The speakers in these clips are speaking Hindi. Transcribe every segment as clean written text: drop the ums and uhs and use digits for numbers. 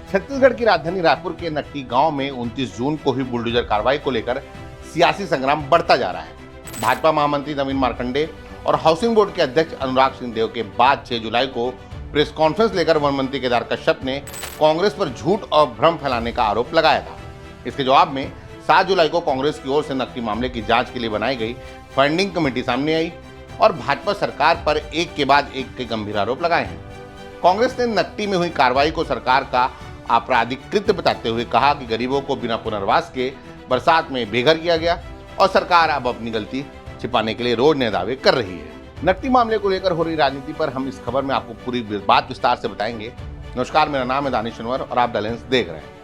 छत्तीसगढ़ की राजधानी रायपुर के नट्टी गांव में 29 जून को हुई बुलडोजर कार्रवाई को लेकर सियासी संग्राम बढ़ता जा रहा है। भाजपा महामंत्री नवीन मार्कंडे और हाउसिंग बोर्ड के अध्यक्ष अनुराग सिंहदेव के बाद 6 जुलाई को प्रेस कॉन्फ्रेंस लेकर वन मंत्री केदार कश्यप ने कांग्रेस पर झूठ और भ्रम फैलाने का आरोप लगाया था। इसके जवाब में 7 जुलाई को कांग्रेस की ओर से नकदी मामले की जांच के लिए बनाई गई फंडिंग कमेटी सामने आई और भाजपा सरकार पर एक के बाद एक के गंभीर आरोप लगाए हैं। कांग्रेस ने नकदी में हुई कार्रवाई को सरकार का आपराधिक कृत्य बताते हुए कहा कि गरीबों को बिना पुनर्वास के बरसात में बेघर किया गया और सरकार अब अपनी गलती छिपाने के लिए रोज नए दावे कर रही है। नकदी मामले को लेकर हो रही राजनीति पर हम इस खबर में आपको पूरी बात विस्तार से बताएंगे। नमस्कार, मेरा नाम है दानिश अनवर और आप बैलेंस देख रहे हैं।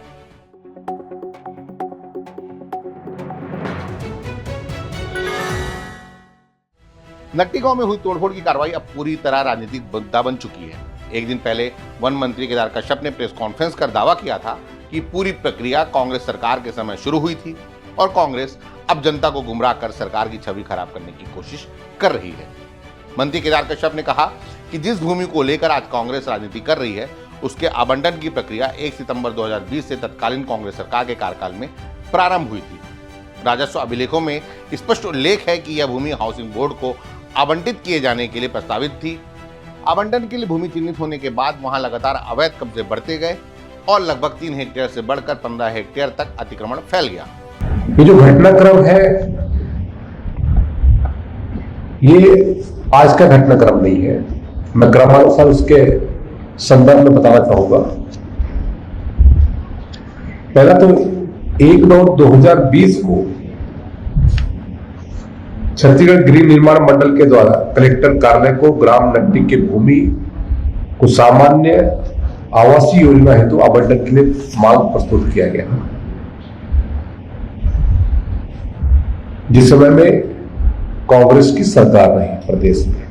नकदी गांव में हुई तोड़फोड़ की कार्रवाई अब पूरी तरह राजनीतिक मुद्दा बन चुकी है। एक दिन पहले वन मंत्री केदार कश्यप ने प्रेस कॉन्फ्रेंस कर दावा किया था कि पूरी प्रक्रिया कांग्रेस सरकार के समय शुरू हुई थी और कांग्रेस अब जनता को गुमराह कर सरकार की छवि खराब करने की कोशिश कर रही है। मंत्री केदार कश्यप ने कहा कि जिस भूमि को लेकर आज कांग्रेस राजनीति कर रही है उसके आवंटन की प्रक्रिया 1 सितंबर 2020 से तत्कालीन कांग्रेस सरकार के कार्यकाल में प्रारंभ हुई थी। राजस्व अभिलेखों में स्पष्ट उल्लेख है कि यह भूमि हाउसिंग बोर्ड को आवंटित किए जाने के लिए प्रस्तावित थी। आवंटन के लिए भूमि चिन्हित होने के बाद वहां लगातार अवैध कब्जे बढ़ते गए और लगभग 3 हेक्टेयर से बढ़कर 15 हेक्टेयर तक अतिक्रमण फैल गया। ये जो घटनाक्रम है ये आज का घटनाक्रम नहीं है। मैं क्रमानुसार उसके संदर्भ में बताना चाहूंगा। पहला तो 1/9/2020 को छत्तीसगढ़ गृह निर्माण मंडल के द्वारा कलेक्टर कार्यालय को ग्राम नट्टी की भूमि को सामान्य आवासीय योजना हेतु आवंटन के लिए मांग प्रस्तुत किया गया, जिस समय में कांग्रेस की सरकार रही प्रदेश में।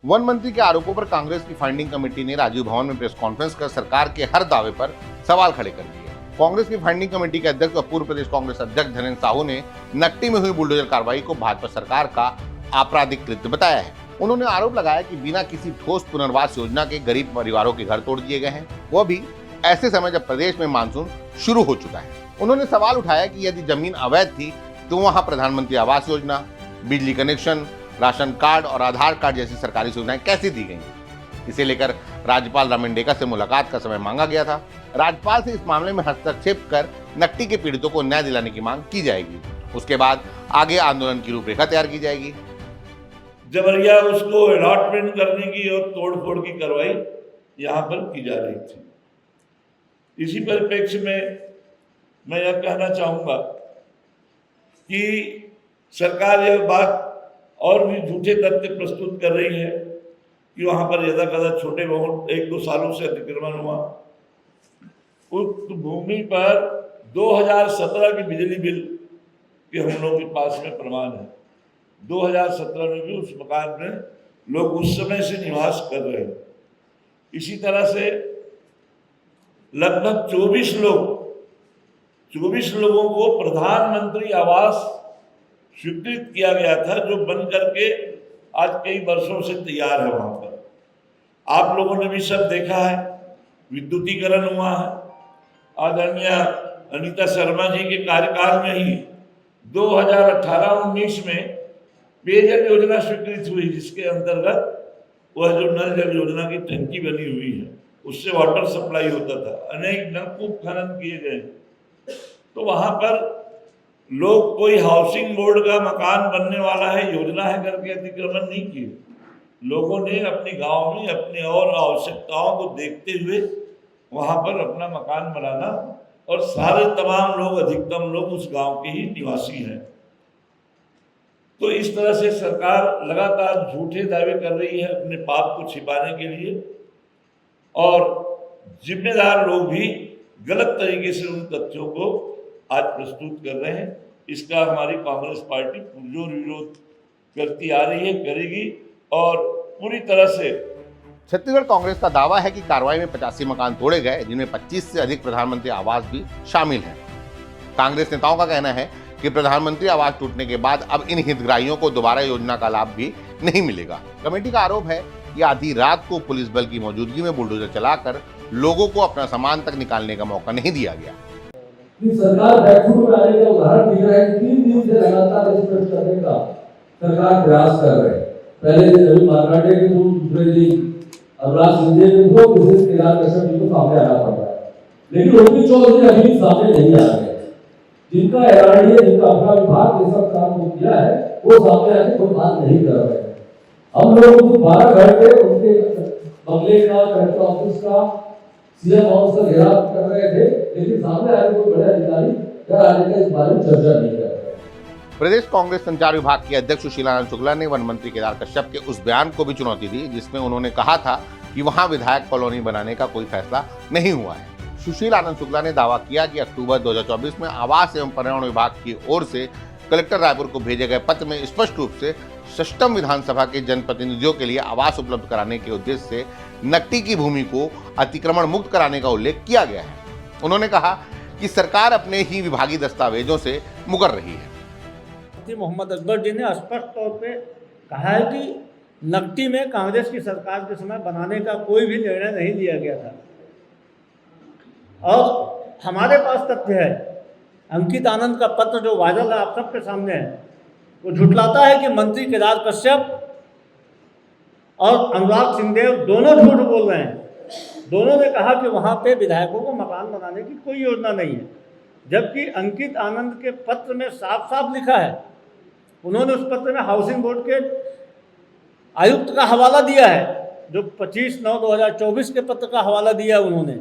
वन मंत्री के आरोपों पर कांग्रेस की फंडिंग कमेटी ने राजीव भवन में प्रेस कॉन्फ्रेंस कर सरकार के हर दावे पर सवाल खड़े कर दिए। कांग्रेस की फंडिंग कमेटी के अध्यक्ष और पूर्व प्रदेश कांग्रेस अध्यक्ष धीरेन्द्र साहू ने नकटी में हुई बुलडोजर कार्रवाई को भाजपा सरकार का आपराधिक कृत्य बताया है। उन्होंने आरोप लगाया कि बिना किसी ठोस पुनर्वास योजना के गरीब परिवारों के घर तोड़ दिए गए हैं, वो भी ऐसे समय जब प्रदेश में मानसून शुरू हो चुका है। उन्होंने सवाल उठाया कि यदि जमीन अवैध थी तो वहां प्रधानमंत्री आवास योजना, बिजली कनेक्शन, राशन कार्ड और आधार कार्ड जैसी सरकारी सुविधाएं कैसे दी गई। इसे लेकर राज्यपाल रमन डेका से मुलाकात का समय मांगा गया था। राज्यपाल से इस मामले में हस्तक्षेप कर नकटी के पीड़ितों को न्याय दिलाने की मांग की जाएगी। उसके बाद आगे आंदोलन की रूपरेखा तैयार की जाएगी। जबरिया उसको अलॉटमेंट करने की और तोड़फोड़ की कार्रवाई यहाँ पर की जा रही थी। इसी परिप्रेक्ष्य में मैं यह कहना चाहूँगा कि सरकार यह बात और भी झूठे तथ्य प्रस्तुत कर रही है कि वहाँ पर यदाकदा छोटे बहुत 1-2 सालों से अतिक्रमण हुआ। उस भूमि पर 2017 की बिजली बिल के हम लोगों के पास में प्रमाण है। 2017 में भी उस मकान में लोग उस समय से निवास कर रहे हैं। इसी तरह से लगभग 24 लोगों को प्रधानमंत्री आवास स्वीकृत किया गया था, जो बन करके आज कई वर्षों से तैयार है। वहां पर आप लोगों ने भी सब देखा है, विद्युतीकरण हुआ है। आदरणीय अनीता शर्मा जी के कार्यकाल में ही 2018-19 में पेयजल योजना स्वीकृत हुई, जिसके अंतर्गत वह जो नल जल योजना की टंकी बनी हुई है उससे वाटर सप्लाई होता था। अनेक नलकूप खनन किए गए। तो वहां पर लोग कोई हाउसिंग बोर्ड का मकान बनने वाला है, योजना है करके अतिक्रमण नहीं किए। लोगों ने अपने गांव में अपने और आवश्यकताओं को देखते हुए वहां पर अपना मकान बनाना, और सारे तमाम लोग, अधिकतम लोग उस गांव के ही निवासी हैं। तो इस तरह से सरकार लगातार झूठे दावे कर रही है अपने पाप को छिपाने के लिए, और जिम्मेदार लोग भी गलत तरीके से उन तथ्यों को आज प्रस्तुत कर रहे हैं। इसका हमारी कांग्रेस पार्टी पुरजोर विरोध करती आ रही है, करेगी, और पूरी तरह से। छत्तीसगढ़ कांग्रेस का दावा है कि कार्रवाई में 85 मकान तोड़े गए, जिनमें 25 से अधिक प्रधानमंत्री आवास भी शामिल हैं। कांग्रेस नेताओं का कहना है कि प्रधानमंत्री आवास टूटने के बाद अब इन हितग्राहियों को दोबारा योजना का लाभ भी नहीं मिलेगा। कमेटी का आरोप है कि आधी रात को पुलिस बल की मौजूदगी में बुलडोजर चलाकर लोगों को अपना सामान तक निकालने का मौका नहीं दिया गया। कि सरकार बैकफुट में आने का उदाहरण दिख रहा है कि 3 दिन से लगातार रिस्पेक्ट करने का सरकार प्रयास कर रहे हैं। पहले दिन नवीन मार्कंडे के दूसरे दिन अनुराग सिंधिया के दो बिजनेस केदार कश्यप जी को सामने आना पड़ रहा है, लेकिन ओपी चौधरी अभी भी सामने नहीं आ रहे। जिनका एआरडीए, जिनका अपना विभाग ये सब काम को किया है, वो सामने आके कोई बात नहीं कर रहे हैं। हम लोग 12 घंटे उनके बंगले का, कलेक्टर ऑफिस का, सीएम हाउस का घेराव कर रहे थे, लेकिन सामने आके कोई बड़े अधिकारी या आने का इस बारे में चर्चा नहीं कर रहे। प्रदेश कांग्रेस संचार विभाग के अध्यक्ष सुशीलानंद शुक्ला ने वन मंत्री केदार कश्यप के उस बयान को भी चुनौती दी जिसमें उन्होंने कहा था कि वहां विधायक कॉलोनी बनाने का कोई फैसला नहीं हुआ है। सुशील आनंद शुक्ला ने दावा किया कि अक्टूबर 2024 में आवास एवं पर्यावरण विभाग की ओर से कलेक्टर रायपुर को भेजे गए पत्र में स्पष्ट रूप से सष्टम विधानसभा के जनप्रतिनिधियों के लिए आवास उपलब्ध कराने के उद्देश्य से नकटी की भूमि को अतिक्रमण मुक्त कराने का उल्लेख किया गया है। उन्होंने कहा कि सरकार अपने ही विभागीय दस्तावेजों से मुकर रही है। मोहम्मद अकबर जी ने स्पष्ट तौर पे कहा है कि नकटी में कांग्रेस की सरकार के समय बनाने का कोई भी निर्णय नहीं लिया गया था। और हमारे पास तथ्य है, अंकित आनंद का पत्र जो वायरल है आप सबके सामने है, वो झुठलाता है कि मंत्री केदार कश्यप और अनुराग सिंहदेव दोनों झूठ बोल रहे हैं। दोनों ने कहा कि वहाँ पे विधायकों को मकान बनाने की कोई योजना नहीं है, जबकि अंकित आनंद के पत्र में साफ साफ लिखा है। उन्होंने उस पत्र में हाउसिंग बोर्ड के आयुक्त का हवाला दिया है, जो 25/9/2024 के पत्र का हवाला दिया है उन्होंने।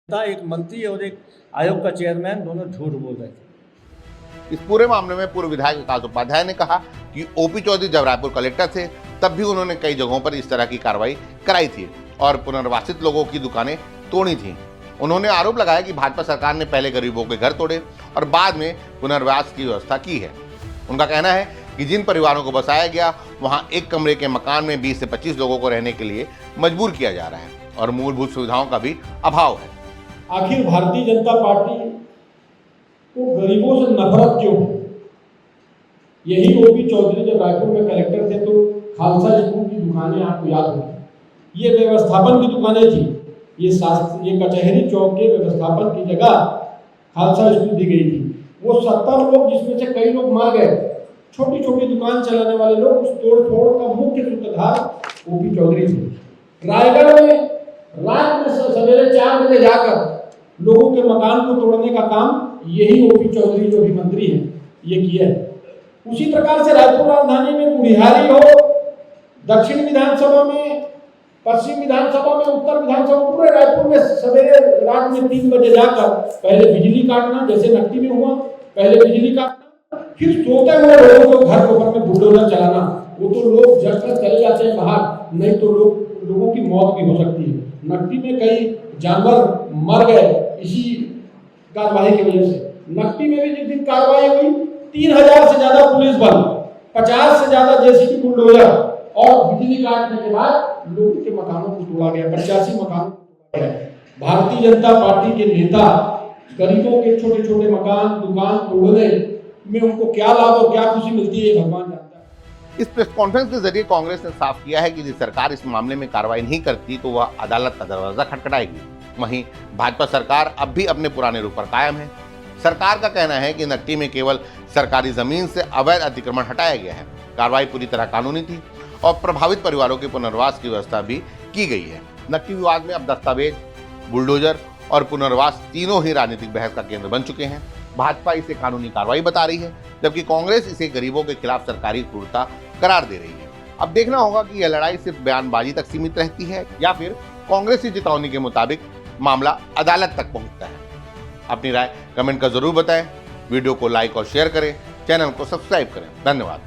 एक मंत्री और एक आयोग का चेयरमैन दोनों झूठ बोल रहे थे। इस पूरे मामले में पूर्व विधायक विकास उपाध्याय ने कहा कि ओपी चौधरी जब रायपुर कलेक्टर थे तब भी उन्होंने कई जगहों पर इस तरह की कार्रवाई कराई थी और पुनर्वासित लोगों की दुकानें तोड़ी थी। उन्होंने आरोप लगाया कि भाजपा सरकार ने पहले गरीबों के घर तोड़े और बाद में पुनर्वास की व्यवस्था की है। उनका कहना है कि जिन परिवारों को बसाया गया वहां एक कमरे के मकान में 20 से 25 लोगों को रहने के लिए मजबूर किया जा रहा है और मूलभूत सुविधाओं का भी अभाव है। आखिर भारतीय जनता पार्टी को गरीबों से नफरत क्यों? यही ओपी चौधरी जब रायपुर में कलेक्टर थे तो खालसा स्कूल की दुकानें आपको याद होगी, ये व्यवस्थापन की दुकानें थी। ये कचहरी चौक के व्यवस्थापन की जगह खालसा स्कूल दी गई थी। वो 70 लोग, जिसमें से कई लोग मार गए, छोटी छोटी दुकान चलाने वाले लोग, उस तोड़ फोड़ का मुख्य सूत्रधार ओपी चौधरी थे। रायगढ़ में रात में सवेरे 4 बजे जाकर लोगों के मकान को तोड़ने का काम यही ओपी चौधरी जो भी मंत्री हैं ये किया है। उसी प्रकार से रायपुर राजधानी में कुड़िहारी हो, दक्षिण विधानसभा में, पश्चिम विधानसभा में, उत्तर विधानसभा, पूरे रायपुर में सवेरे रात में 3 बजे जाकर पहले बिजली काटना, जैसे नकटी में हुआ, पहले बिजली काटना, फिर सोते हुए लोगों को घर के ऊपर में बुलडोजर चलाना। वो तो लोग जगकर चले जाते हैं बाहर, नहीं तो लोगों की मौत भी हो सकती है। नकटी में कई जानवर मर गए इसी कार्रवाई की वजह से। नकटी में भी जिस दिन कार्रवाई हुई 3000 से ज्यादा पुलिस बल, 50 से ज्यादा जेसीबी बुलडोजर और बिजली काटने के बाद लोगों के मकानों को तोड़ा गया, 85 मकानों को तोड़ा गया। भारतीय जनता पार्टी के नेता गरीबों के छोटे छोटे मकान, दुकान तोड़ने में उनको क्या लाभ और क्या खुशी मिलती है भगवान जानता है। इस प्रेस कॉन्फ्रेंस के जरिए कांग्रेस ने साफ किया है कि यदि सरकार इस मामले में कार्रवाई नहीं करती तो वह अदालत का दरवाजा खटखटाएगी। वहीं भाजपा सरकार अब भी अपने पुराने रूप पर कायम है। सरकार का कहना है कि नकटी में केवल सरकारी जमीन से अवैध अतिक्रमण हटाया गया है, कार्रवाई पूरी तरह कानूनी थी और प्रभावित परिवारों के पुनर्वास की व्यवस्था भी की गई है। नकटी विवाद में अब दस्तावेज, बुलडोजर और पुनर्वास तीनों ही राजनीतिक बहस का केंद्र बन चुके हैं। भाजपा इसे कानूनी कार्रवाई बता रही है, जबकि कांग्रेस इसे गरीबों के खिलाफ सरकारी क्रूरता करार दे रही है। अब देखना होगा कि यह लड़ाई सिर्फ बयानबाजी तक सीमित रहती है या फिर कांग्रेस की चेतावनी के मुताबिक मामला अदालत तक पहुंचता है। अपनी राय कमेंट कर जरूर बताएं, वीडियो को लाइक और शेयर करें, चैनल को सब्सक्राइब करें। धन्यवाद।